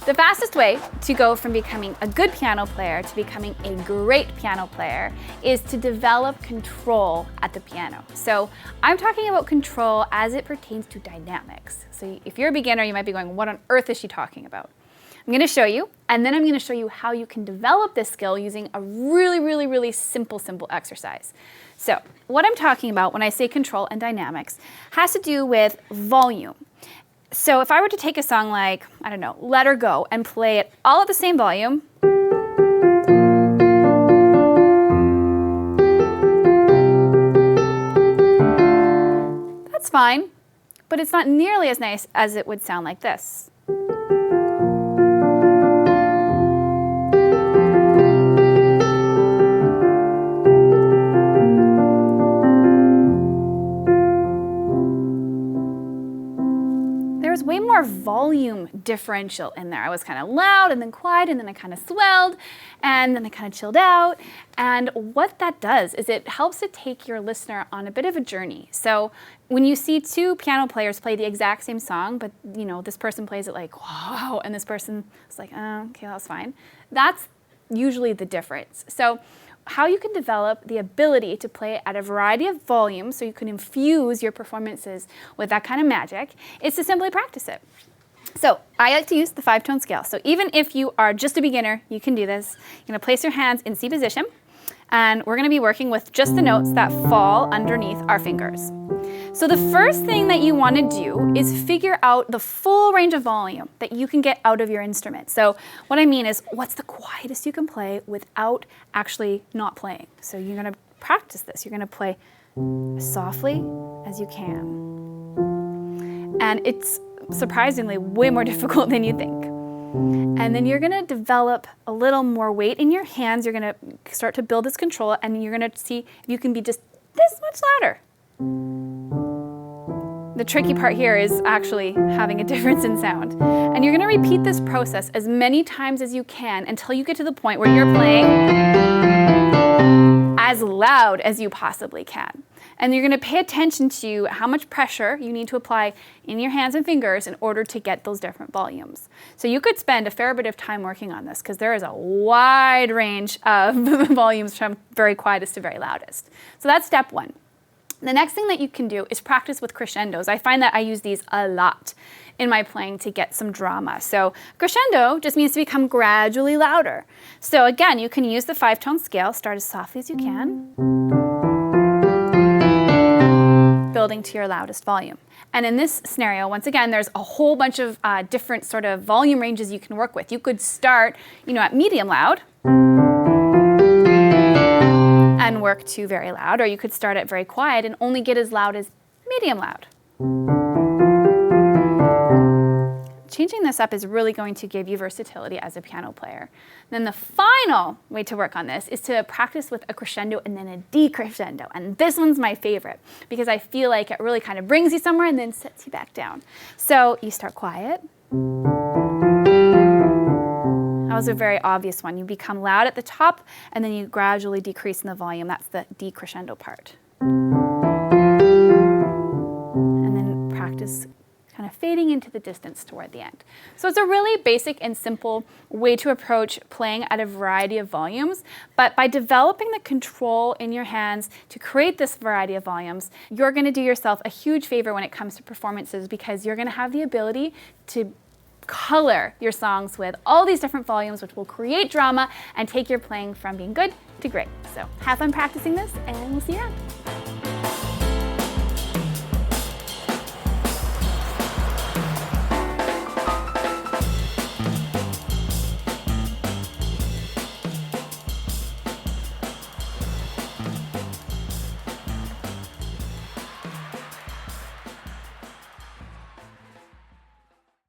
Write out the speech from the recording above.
The fastest way to go from becoming a good piano player to becoming a great piano player is to develop control at the piano. So I'm talking about control as it pertains to dynamics. So if you're a beginner, you might be going, what on earth is she talking about? I'm going to show you, and then I'm going to show you how you can develop this skill using a really simple exercise. So what I'm talking about when I say control and dynamics has to do with volume. So if I were to take a song like, I don't know, Let Her Go, and play it all at the same volume, that's fine, but it's not nearly as nice as it would sound like this. There's way more volume differential in there. I was kind of loud and then quiet and then I kind of swelled and then I kind of chilled out. And what that does is it helps to take your listener on a bit of a journey. So when you see two piano players play the exact same song, but you know, this person plays it like, wow, and this person is like, oh, okay, that's fine. That's usually the difference. So how you can develop the ability to play at a variety of volumes so you can infuse your performances with that kind of magic is to simply practice it. So I like to use the 5-tone scale. So even if you are just a beginner, you can do this. You're going to place your hands in C position, and we're going to be working with just the notes that fall underneath our fingers. So the first thing that you want to do is figure out the full range of volume that you can get out of your instrument. So what I mean is, what's the quietest you can play without actually not playing? So you're going to practice this. You're going to play as softly as you can. And it's surprisingly way more difficult than you think. And then you're going to develop a little more weight in your hands. You're going to start to build this control, and you're going to see if you can be just this much louder. The tricky part here is actually having a difference in sound. And you're going to repeat this process as many times as you can until you get to the point where you're playing as loud as you possibly can. And you're going to pay attention to how much pressure you need to apply in your hands and fingers in order to get those different volumes. So you could spend a fair bit of time working on this because there is a wide range of volumes from very quietest to very loudest. So that's step one. The next thing that you can do is practice with crescendos. I find that I use these a lot in my playing to get some drama. So crescendo just means to become gradually louder. So again, you can use the 5-tone scale, start as softly as you can, building to your loudest volume. And in this scenario, once again, there's a whole bunch of different sort of volume ranges you can work with. You could start, at medium loud, and work to very loud, or you could start at very quiet and only get as loud as medium loud. Changing this up is really going to give you versatility as a piano player. Then the final way to work on this is to practice with a crescendo and then a decrescendo. And this one's my favorite because I feel like it really kind of brings you somewhere and then sets you back down. So you start quiet. That was a very obvious one. You become loud at the top, and then you gradually decrease in the volume. That's the decrescendo part. And then practice kind of fading into the distance toward the end. So it's a really basic and simple way to approach playing at a variety of volumes, but by developing the control in your hands to create this variety of volumes, you're going to do yourself a huge favor when it comes to performances because you're going to have the ability to color your songs with all these different volumes, which will create drama and take your playing from being good to great. So have fun practicing this, and we'll see you around.